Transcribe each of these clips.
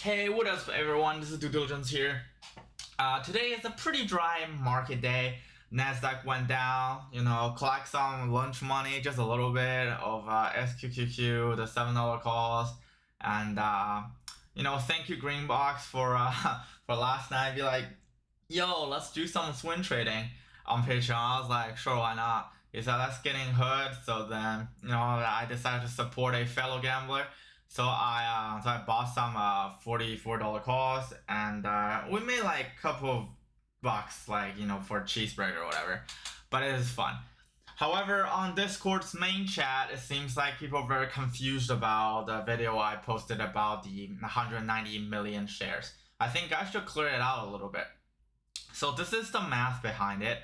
Hey, what up everyone, this is Dilution here. Today is a pretty dry market day. Nasdaq went down, collect some lunch money, just a little bit of SQQQ, the $7 calls, and thank you Greenbox for for last night. Be like, yo, let's do some swing trading on Patreon. I was like, sure, why not? He said that's getting hurt, so then I decided to support a fellow gambler. So I bought some $44 calls, and we made like a couple of bucks, like for a cheeseburger or whatever. But it is fun. However, on Discord's main chat, it seems like people are very confused about the video I posted about the 190 million shares. I think I should clear it out a little bit. So this is the math behind it,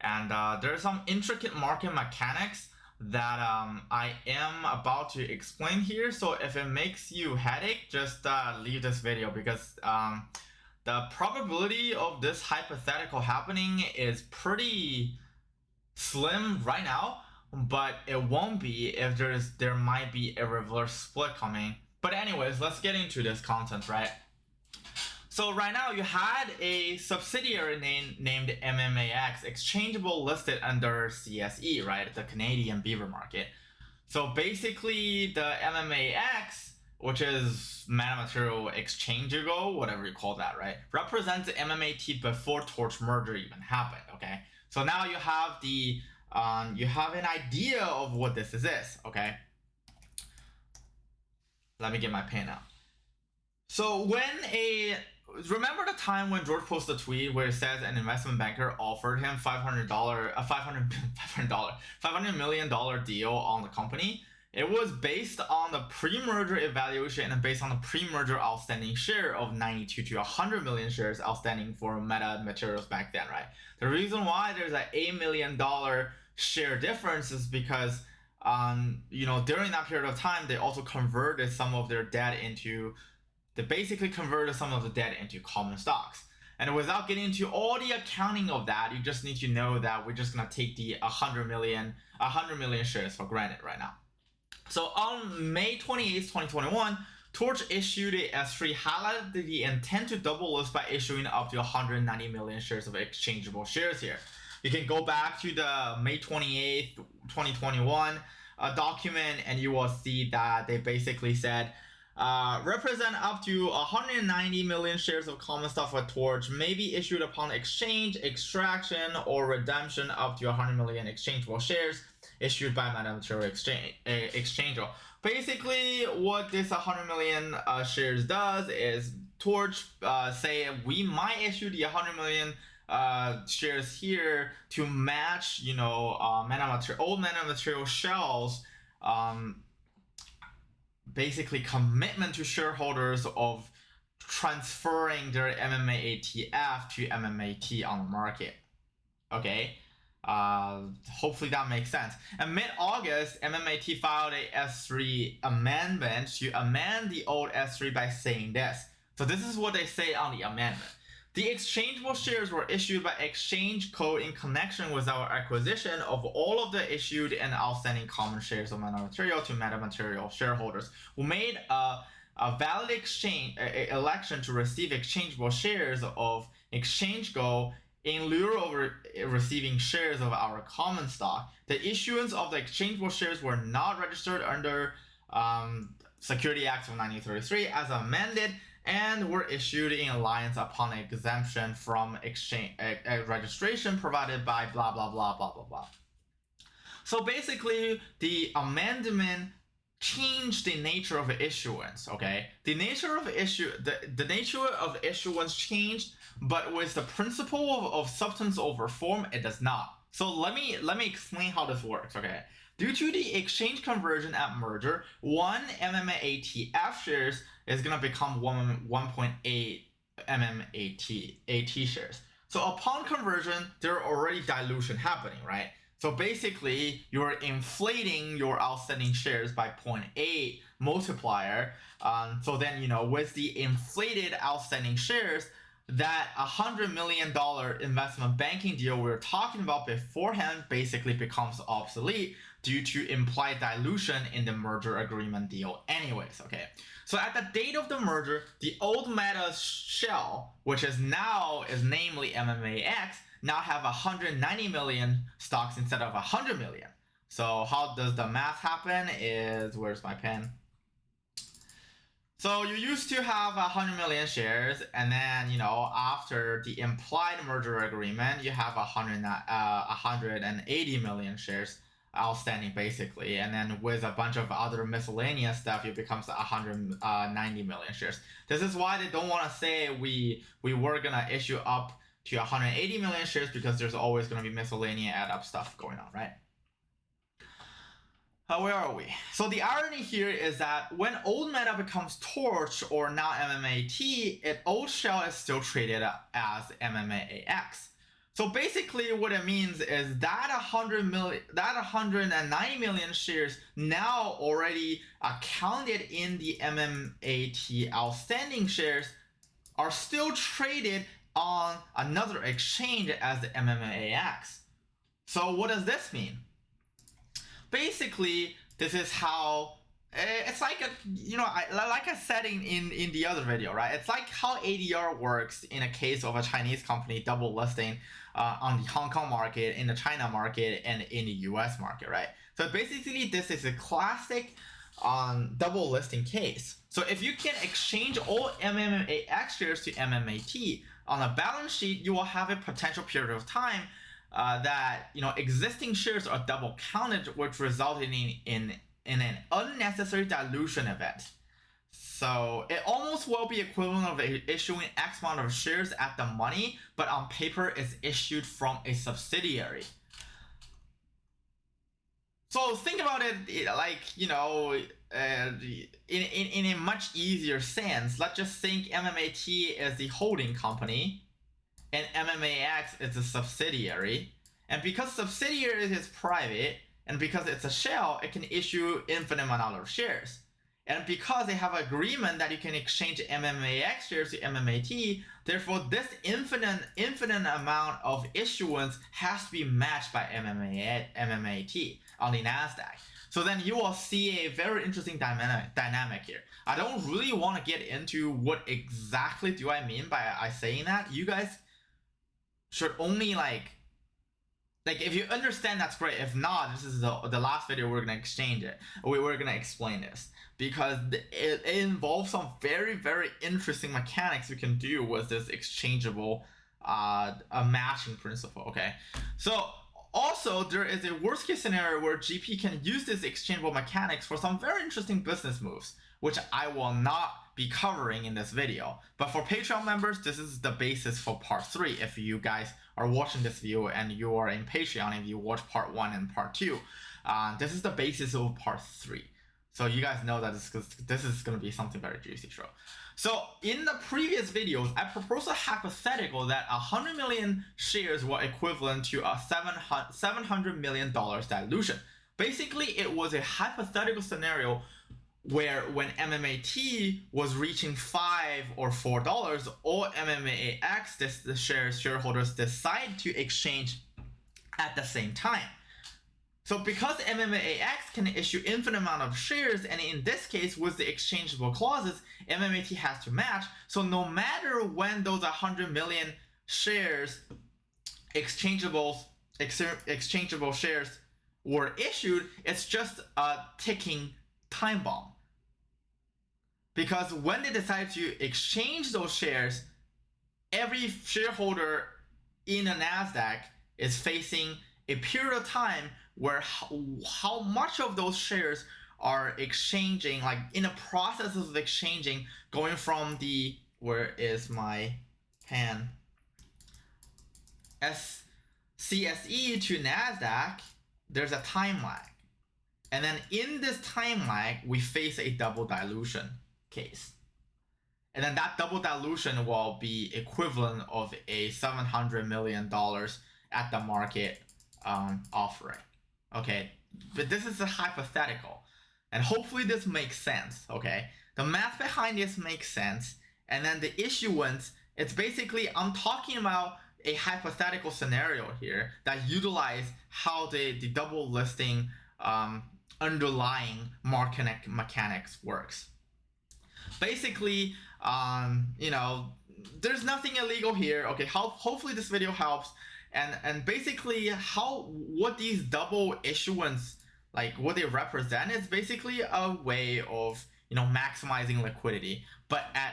and there's some intricate market mechanics that I am about to explain here. So if it makes you headache, just leave this video, because the probability of this hypothetical happening is pretty slim right now, but it won't be if there might be a reverse split coming. But anyways, let's get into this content, right? So right now you had a subsidiary named MMAT, exchangeable, listed under CSE, right? The Canadian beaver market. So basically the MMAT, which is metamaterial exchangeable, whatever you call that, right? Represents the MMAT before Torch merger even happened, okay? So now you have the, you have an idea of what this is, okay? Let me get my pen out. So remember the time when George posted a tweet where it says an investment banker offered him $500 million deal on the company? It was based on the pre-merger evaluation and based on the pre-merger outstanding share of 92 to 100 million shares outstanding for Meta Materials back then, right? The reason why there's an $8 million share difference is because during that period of time, they also converted some of their debt into They basically converted some of the debt into common stocks. And without getting into all the accounting of that, you just need to know that we're just gonna take the 100 million shares for granted right now. So on May 28th, 2021, Torch issued a S3, highlighted the intent to double list by issuing up to 190 million shares of exchangeable shares here. You can go back to the May 28th, 2021 document, and you will see that they basically said, represent up to 190 million shares of common stock for Torch may be issued upon exchange, extraction, or redemption up to 100 million exchangeable shares issued by Meta Materials Exchangeable. Basically, what this 100 million shares does is Torch say we might issue the 100 million shares here to match, old Meta Materials shells. Basically commitment to shareholders of transferring their MMA ATF to MMAT on the market. Okay, hopefully that makes sense. In mid-August, MMAT filed a S3 amendment to amend the old S3 by saying this. So this is what they say on the amendment. The exchangeable shares were issued by exchange code in connection with our acquisition of all of the issued and outstanding common shares of Meta Material to Meta Material shareholders who made a valid election to receive exchangeable shares of ExchangeGo in lieu of receiving shares of our common stock. The issuance of the exchangeable shares were not registered under Security Act of 1933 as amended, and were issued in alliance upon exemption from exchange registration provided by blah blah blah blah blah blah. So basically, the amendment changed the nature of issuance. Okay, the nature of issuance changed, but with the principle of substance over form, it does not. So let me explain how this works. Okay. Due to the exchange conversion at merger, one MMAT shares is going to become 1.8 MMAT shares. So upon conversion, there are already dilution happening, right? So basically, you're inflating your outstanding shares by 0.8 multiplier. So then, with the inflated outstanding shares, that $100 million investment banking deal we were talking about beforehand basically becomes obsolete. due to implied dilution in the merger agreement deal anyways, okay? So at the date of the merger, the old Meta shell, which is namely MMAX, now have 190 million stocks instead of 100 million. So how does the math happen is, where's my pen? So you used to have 100 million shares, and then, after the implied merger agreement, you have 180 million shares outstanding basically, and then with a bunch of other miscellaneous stuff, it becomes 190 million shares. This is why they don't want to say we were gonna issue up to 180 million shares, because there's always gonna be miscellaneous add up stuff going on, right? Where are we? So the irony here is that when old Meta becomes Torch, or now MMAT, old shell is still traded as MMAX. So basically what it means is that 190 million shares now already counted in the MMAT outstanding shares are still traded on another exchange as the MMAX. So what does this mean? Basically, this is how it's like like I said in the other video, right? It's like how ADR works in a case of a Chinese company double listing on the Hong Kong market, in the China market, and in the US market, right? So basically, this is a classic double listing case. So if you can exchange all MMAX shares to MMAT on a balance sheet, you will have a potential period of time that existing shares are double counted, which resulted in an unnecessary dilution event. So it almost will be equivalent of issuing X amount of shares at the money, but on paper it's issued from a subsidiary. So think about it like, in a much easier sense. Let's just think MMAT is the holding company and MMAX is a subsidiary. And because subsidiary is private, and because it's a shell, it can issue infinite amount of shares. And because they have agreement that you can exchange MMAX shares to MMAT, therefore this infinite amount of issuance has to be matched by MMAT on the NASDAQ. So then you will see a very interesting dynamic here. I don't really want to get into what exactly do I mean by saying that. You guys should only like if you understand, that's great. If not, this is the last video we're gonna exchange it. We're gonna explain this, because it involves some very, very interesting mechanics we can do with this exchangeable matching principle. Okay, so also there is a worst case scenario where GP can use this exchangeable mechanics for some very interesting business moves, which I will not be covering in this video. But for Patreon members, this is the basis for part 3. If you guys are watching this video and you are in Patreon, if you watch part 1 and part 2, this is the basis of part 3. So you guys know that this is going to be something very juicy. So in the previous videos, I proposed a hypothetical that 100 million shares were equivalent to a $700 million dilution. Basically, it was a hypothetical scenario where when MMAT was reaching $5 or $4, all MMAX the shareholders decide to exchange at the same time. So because MMAX can issue infinite amount of shares, and in this case with the exchangeable clauses, MMAT has to match. So no matter when those 100 million shares, exchangeable shares were issued, it's just a ticking time bomb. Because when they decide to exchange those shares, every shareholder in a NASDAQ is facing a period of time where how much of those shares are exchanging, like in a process of exchanging, going from the, where is my pen, CSE to NASDAQ, there's a time lag. And then in this time lag, we face a double dilution case. And then that double dilution will be equivalent of a $700 million at the market offering. Okay, but this is a hypothetical, and hopefully this makes sense. Okay, the math behind this makes sense, and then the issuance, it's basically, I'm talking about a hypothetical scenario here that utilize how the double listing underlying market mechanics works. Basically, you know, there's nothing illegal here. Okay, hopefully this video helps. And basically, what these double issuance, like what they represent, is basically a way of, you know, maximizing liquidity, but at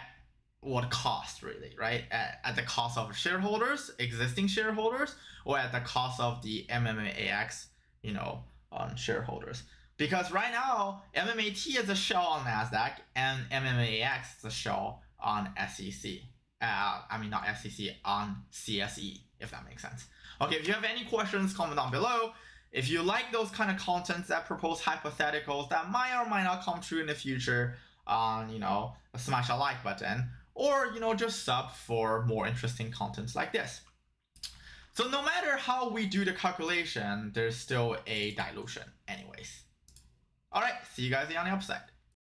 what cost, really, right? At the cost of shareholders, existing shareholders, or at the cost of the MMAX, you know, shareholders. Because right now, MMAT is a shell on NASDAQ and MMAX is a shell on SEC. I mean, not SEC, on CSE, if that makes sense. Okay, if you have any questions, comment down below. If you like those kind of contents that propose hypotheticals that might or might not come true in the future, you know, smash a like button, or, you know, just sub for more interesting contents like this. So no matter how we do the calculation, there's still a dilution anyways. All right, see you guys on the upside.